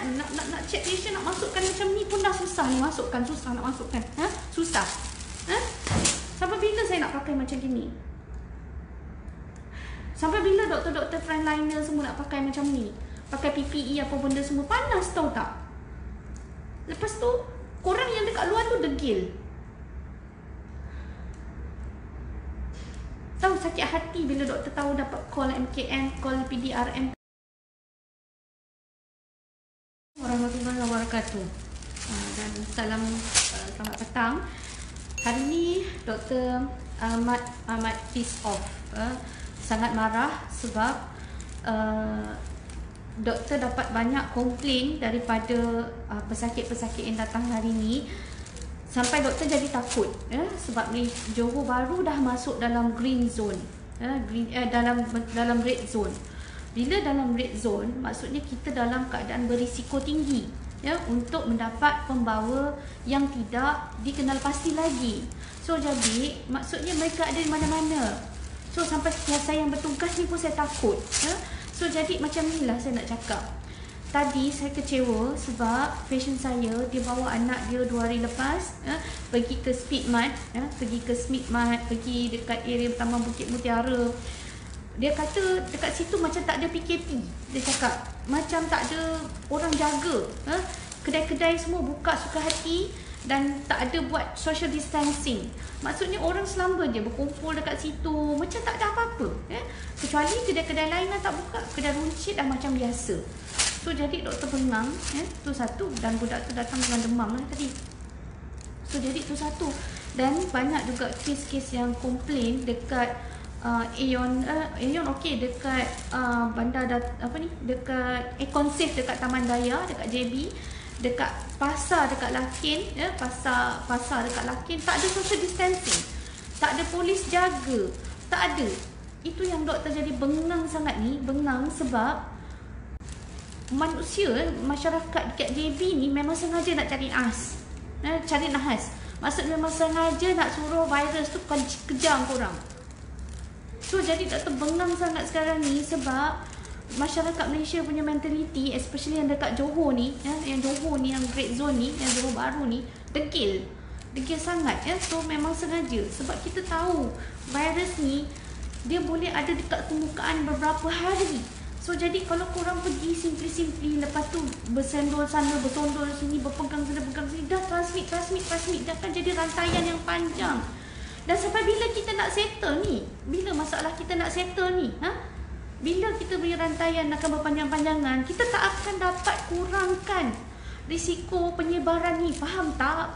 nak check patient, nak masukkan macam ni pun dah susah ni masukkan, susah nak masukkan. Susah. Sampai bila saya nak pakai macam gini? Sampai bila doktor-doktor frontliner semua nak pakai macam ni? Pakai PPE apa benda semua, panas tahu tak? Lepas tu korang yang dekat luar tu degil. Tahu sakit hati bila doktor tahu dapat call MKM, call PDRM. Warahmatullahi wabarakatuh. Dan selamat petang. Hari ni Dr. Ahmad pissed off. Sangat marah sebab doktor dapat banyak komplain daripada pesakit-pesakit yang datang hari ni. Sampai doktor jadi takut sebab ni Johor Bahru dah masuk dalam green zone, dalam red zone. Bila dalam red zone, maksudnya kita dalam keadaan berisiko tinggi untuk mendapat pembawa yang tidak dikenal pasti lagi. So jadi maksudnya mereka ada di mana-mana. So sampai saya yang bertugas ni pun saya takut. So jadi macam inilah saya nak cakap. Tadi saya kecewa sebab patient saya, dia bawa anak dia 2 hari lepas pergi ke Speedmart, pergi dekat area Taman Bukit Mutiara. Dia kata dekat situ macam tak ada PKP. Dia cakap macam tak ada orang jaga. Kedai-kedai semua buka suka hati dan tak ada buat social distancing. Maksudnya orang selamba je berkumpul dekat situ macam tak ada apa-apa. Kecuali kedai-kedai lain dah tak buka, kedai runcit dah macam biasa. So jadi doktor bengang, tu satu, dan budak tu datang dengan demam lah tadi. So jadi tu satu. Dan banyak juga kes-kes yang komplain dekat Aeon okey, dekat bandar dekat Econ-Safe dekat Taman Daya, dekat JB, dekat pasar dekat Lakin, pasar dekat Lakin tak ada social distancing. Tak ada polis jaga, tak ada. Itu yang doktor jadi bengang sangat ni, bengang sebab masyarakat dekat JB ni memang sengaja nak cari nahas. Maksudnya memang sengaja nak suruh virus tu kejar korang. So jadi doktor bengang sangat sekarang ni sebab masyarakat Malaysia punya mentality, especially yang dekat Johor ni, yang Johor ni, yang Great Zone ni, yang Johor Bahru ni, degil sangat. So memang sengaja sebab kita tahu virus ni dia boleh ada dekat permukaan beberapa hari. So jadi kalau korang pergi simply lepas tu bersendol sana, bersondol sini, berpegang sana, berpegang sini, dah transmit, dah akan jadi rantaian yang panjang. Dan sampai bila kita nak settle ni? Bila masalah kita nak settle ni? Bila kita punya rantaian akan berpanjang-panjangan, kita tak akan dapat kurangkan risiko penyebaran ni. Faham tak?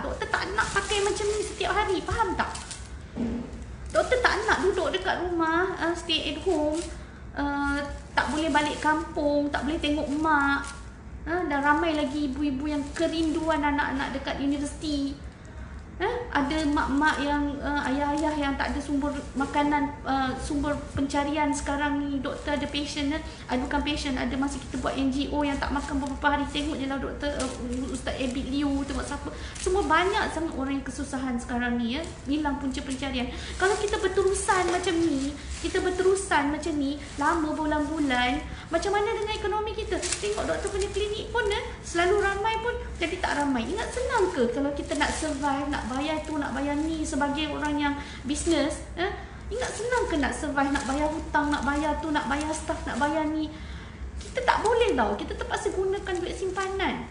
Doktor tak nak pakai macam ni setiap hari. Faham tak? Doktor tak nak duduk dekat rumah, stay at home, tak boleh balik kampung, tak boleh tengok mak. Dan ramai lagi ibu-ibu yang kerinduan anak-anak dekat universiti. Ada mak-mak yang ayah-ayah yang tak ada sumber makanan, sumber pencarian sekarang ni. Doktor ada patient, bukan patient, ada masa kita buat NGO yang tak makan beberapa hari. Tengok je lah doktor, Ustaz Abid Liu, tengok siapa. Semua banyak sangat orang yang kesusahan sekarang ni, hilang punca pencarian. Kalau kita berterusan macam ni, lama bulan-bulan, macam mana dengan ekonomi kita? Tengok doktor punya klinik pun selalu ramai pun jadi tak ramai. Ingat senang ke kalau kita nak survive, nak bayar tu, nak bayar ni sebagai orang yang bisnes? Ingat senang ke nak survive, nak bayar hutang, nak bayar tu, nak bayar staff, nak bayar ni? Kita tak boleh tau. Kita terpaksa gunakan duit simpanan.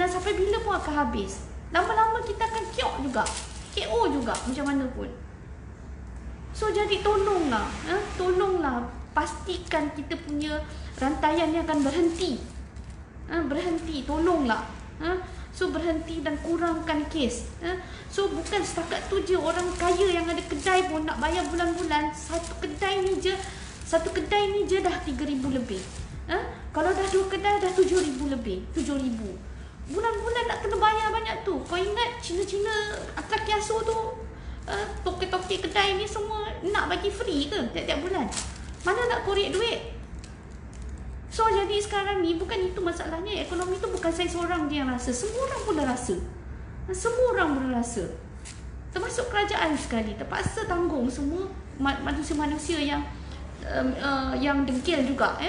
Sampai bila pun akan habis. Lama-lama kita akan KO juga macam mana pun. So jadi tolonglah pastikan kita punya rantaian ni akan berhenti. Tolonglah. So berhenti dan kurangkan kes. So bukan setakat tu je, orang kaya yang ada kedai pun nak bayar bulan-bulan. Satu kedai ni je dah 3,000 lebih. Kalau dah 2 kedai dah 7,000 lebih. 7,000 bulan-bulan nak kena bayar banyak tu. Kau ingat Cina-Cina lelaki asuh tu, toke-toke kedai ni semua nak bagi free ke tiap-tiap bulan? Mana nak korek duit? So jadi sekarang ni bukan itu masalahnya. Ekonomi tu bukan saya seorang je yang rasa. Semua orang pun dah rasa. Termasuk kerajaan sekali terpaksa tanggung semua manusia-manusia yang degil juga.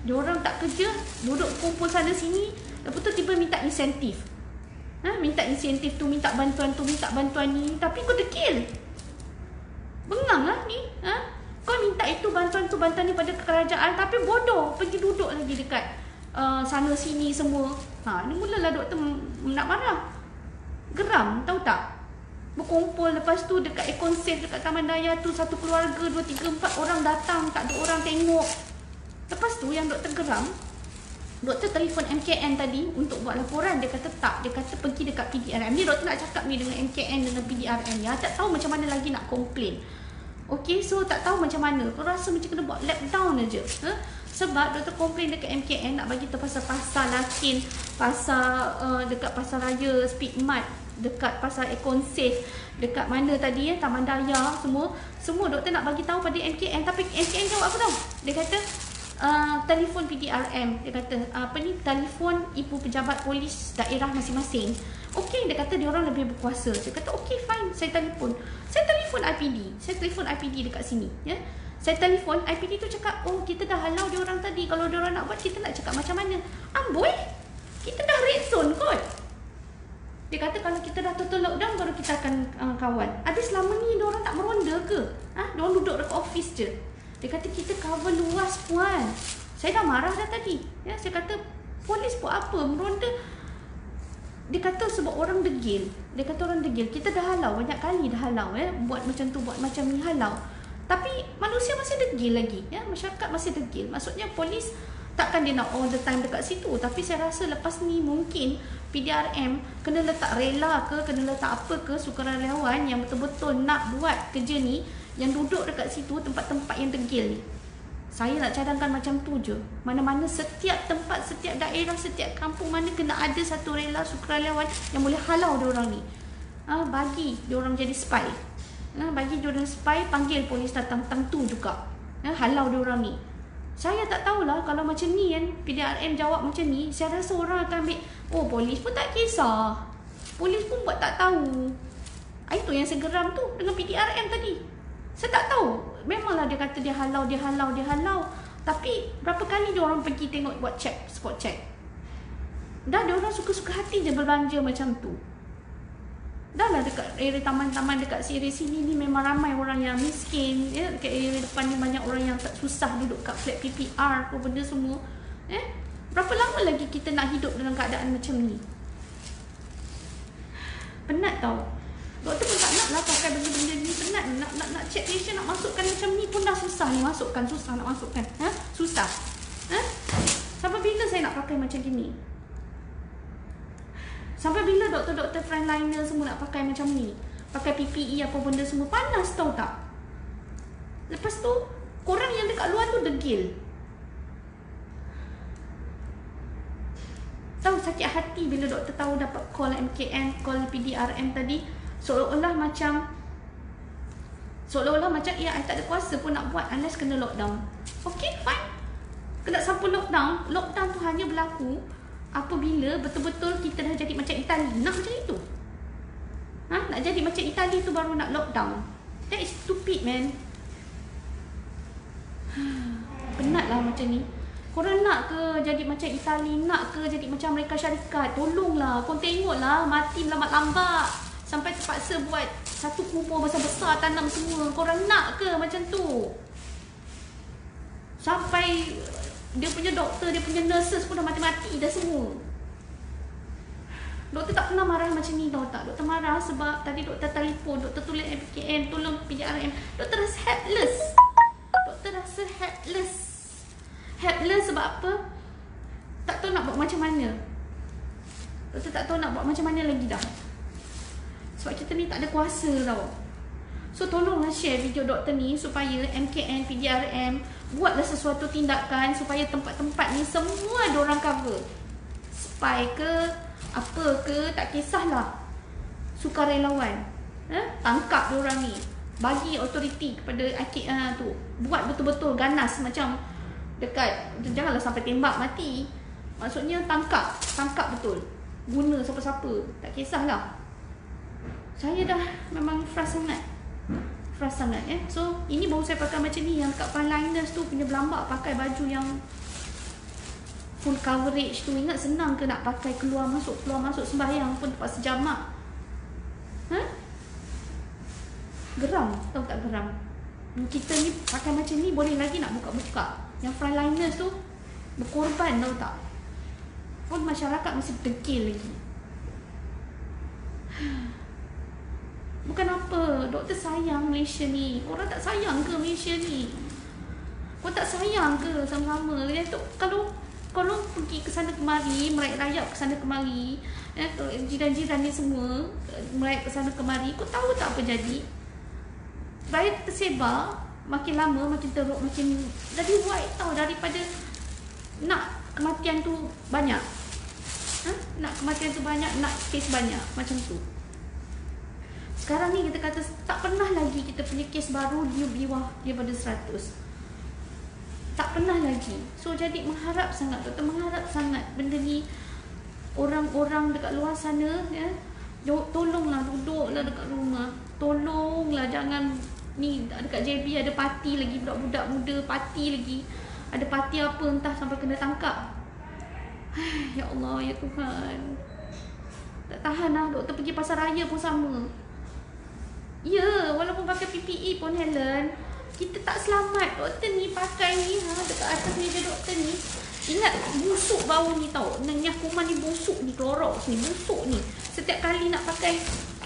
Diorang tak kerja, duduk kumpul sana sini, lepas tu tiba minta insentif. Minta insentif tu, minta bantuan tu, minta bantuan ni, tapi kau degil. Bengang lah ni. Kau minta itu bantuan tu, bantuan ni pada kerajaan, tapi bodoh pergi duduk lagi dekat sana sini semua. Ni mulalah doktor nak marah. Geram, tahu tak? Berkumpul, lepas tu dekat Ekon Safe, dekat Taman Daya tu, satu keluarga 2, 3, 4 orang datang, tak ada orang tengok. Lepas tu yang doktor geram, doktor telefon MKN tadi untuk buat laporan. Dia kata tak, dia kata pergi dekat PDRM. Ni doktor nak cakap ni dengan MKN, dengan PDRM ya. Tak tahu macam mana lagi nak komplain. Okay, so tak tahu macam mana. Kau rasa macam kena buat lockdown aja. Sebab doktor komplain dekat MKN nak bagi tahu pasal Lakin, pasal dekat Pasar Raya, Speedmart, dekat pasal Ekon Safe, dekat mana tadi Taman Daya, semua doktor nak bagi tahu pada MKN. Tapi MKN jawab apa tahu? Dia kata telefon PDRM. Dia kata telefon ibu pejabat polis daerah masing-masing. Okey, dia kata dia orang lebih berkuasa. Dia kata okey, fine, saya telefon IPD. Saya telefon IPD dekat sini ya. Saya telefon IPD tu cakap, oh kita dah halau dia orang tadi. Kalau dia orang nak buat, kita nak cakap macam mana? Amboi, kita dah red zone kot. Dia kata kalau kita dah total lockdown baru kita akan kawan. Habis selama ni dia orang tak meronda ke? Dia orang duduk dekat office je. Dia kata kita cover luas puan. Saya dah marah dah tadi. Ya, saya kata polis buat apa? Meronda. Dia kata sebab orang degil. Dia kata orang degil. Kita dah halau, banyak kali dah halau ya. Buat macam tu, buat macam ni, halau. Tapi manusia masih degil lagi ya. Masyarakat masih degil. Maksudnya polis takkan dia nak all the time dekat situ. Tapi saya rasa lepas ni mungkin PDRM kena letak rela ke, kena letak apa ke, sukarelawan yang betul-betul nak buat kerja ni, yang duduk dekat situ, tempat-tempat yang degil ni. Saya nak cadangkan macam tu je. Mana-mana setiap tempat, setiap daerah, setiap kampung mana kena ada satu rela sukarelawan yang boleh halau diorang ni. Bagi diorang jadi spy. Bagi diorang spy, panggil polis datang tentu juga. Halau diorang ni. Saya tak tahulah kalau macam ni kan, PDRM jawab macam ni, saya rasa orang akan ambil, oh polis pun tak kisah. Polis pun buat tak tahu. Itu yang saya geram tu dengan PDRM tadi. Saya tak tahu. Memanglah dia kata dia halau. Tapi berapa kali dia orang pergi tengok, buat check, spot check. Dah dia orang suka-suka hati je berbelanja macam tu. Dah lah dekat area taman-taman dekat area sini ni memang ramai orang yang miskin ya. Dekat area depan ni banyak orang yang tak susah duduk kat flat PPR apa benda semua. Berapa lama lagi kita nak hidup dalam keadaan macam ni? Penat tau. Doktor pun tak nak lah pakai benda-benda ni. Penat nak check patient, nak masukkan macam ni pun dah susah ni masukkan. Susah nak masukkan. Susah. Sampai bila saya nak pakai macam gini? Sampai bila doktor-doktor frontliner semua nak pakai macam ni? Pakai PPE apa benda semua. Panas tau tak? Lepas tu, korang yang dekat luar tu degil. Tahu sakit hati bila doktor tahu dapat call MKN, call PDRM tadi. Seolah-olah macam I tak ada kuasa pun nak buat unless kena lockdown. Okay, fine. Kena sampai lockdown. Lockdown tu hanya berlaku apabila betul-betul kita dah jadi macam Itali. Nak macam itu? Nak jadi macam Itali tu baru nak lockdown. That is stupid, man. Penatlah macam ni. Korang nak ke jadi macam Itali? Nak ke jadi macam Amerika Syarikat? Tolonglah. Korang tengoklah. Mati lambat-lambat. Sampai terpaksa buat satu kubur besar-besar, tanam semua. Korang nak ke macam tu? Sampai dia punya doktor, dia punya nurses pun dah mati-mati dah semua. Doktor tak pernah marah macam ni tau tak. Doktor marah sebab tadi doktor telefon, doktor tulis MKN, tolong PDRM. Doktor rasa helpless. Doktor rasa helpless. Helpless sebab apa? Tak tahu nak buat macam mana. Doktor tak tahu nak buat macam mana lagi dah. Sebab kita ni tak ada kuasa tau. So tolonglah share video doktor ni supaya MKN, PDRM buatlah sesuatu tindakan supaya tempat-tempat ni semua diorang cover. Spy ke, apa ke, tak kisahlah. Sukarelawan. Tangkap diorang ni. Bagi authority kepada tu. Buat betul-betul ganas macam dekat, janganlah sampai tembak mati. Maksudnya tangkap betul. Guna siapa-siapa, tak kisahlah. Saya dah memang frust sangat ya. So ini baru saya pakai macam ni. Yang kat frontliners tu punya belambak pakai baju yang full coverage tu. Ingat senang ke nak pakai keluar masuk sembahyang pun terpaksa jamak. Geram, tahu tak geram? Kita ni pakai macam ni boleh lagi nak buka-buka. Yang frontliners tu berkorban, tahu tak? Pun masyarakat masih degil lagi. Bukan apa, doktor sayang Malaysia ni. Orang tak sayang ke Malaysia ni? Kau tak sayang ke sama-sama? Kalau pergi ke sana kemari, merayap ke sana kemari, jiran-jiran ni semua merayap ke sana kemari, kau tahu tak apa jadi? Rakyat tersebar, makin lama makin teruk, makin jadi white tau, daripada nak kematian tu banyak. Nak kematian tu banyak, nak kes banyak, macam tu. Sekarang ni kita kata tak pernah lagi kita punya kes baru di bawah daripada 100. Tak pernah lagi. So jadi mengharap sangat, doktor mengharap sangat benda ni orang-orang dekat luar sana, ya, tolonglah, duduklah dekat rumah. Tolonglah, jangan ni dekat JB ada parti lagi, budak-budak muda parti lagi. Ada parti apa entah sampai kena tangkap. Ya Allah, ya Tuhan. Tak tahan lah, doktor pergi pasar raya pun sama. Ya, walaupun pakai PPE pun Helen, kita tak selamat. Doktor ni pakai ni, dekat atas meja doktor ni. Ingat, busuk bau ni tau. Yang kuman ni busuk ni, Clorox ni, busuk ni. Setiap kali nak pakai,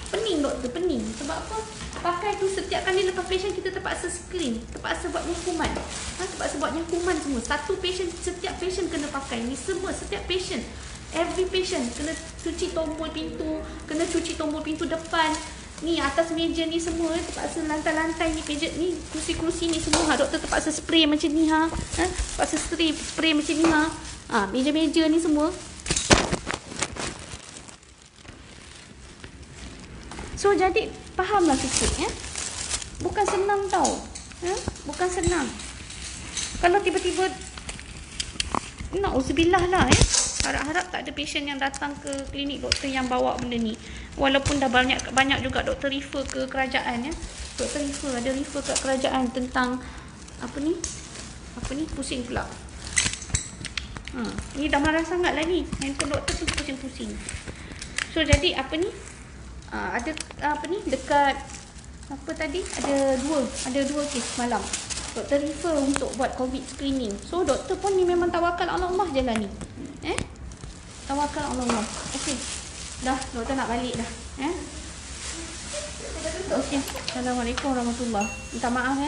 pening doktor, pening. Sebab apa? Pakai tu setiap kali lepas patient kita terpaksa screen, terpaksa buat nyakuman. Terpaksa buat nyakuman semua. Satu patient, setiap patient kena pakai ni semua, setiap patient. Every patient kena cuci tombol pintu, kena cuci tombol pintu depan. Ni atas meja ni semua terpaksa, lantai-lantai ni, meja ni, kursi-kursi ni semua doktor terpaksa spray macam ni terpaksa spray macam ni meja-meja ni semua. So jadi fahamlah sikit, bukan senang tau, bukan senang. Kalau tiba-tiba na'udzubillah lah, harap-harap tak ada patient yang datang ke klinik doktor yang bawa benda ni. Walaupun dah banyak juga doktor refer ke kerajaan, doktor ada refer ke kerajaan tentang apa ni pusing pula. Ni dah marah sangat lah ni, handphone doktor tu pusing-pusing. So jadi ada dekat apa tadi, ada dua kes malam doktor refer untuk buat COVID screening. So doktor pun ni memang tawakal Allah je lah ni, tawakal Allah. Okey, dah doktor nak balik dah, Okey, Assalamualaikum warahmatullahi. Minta maaf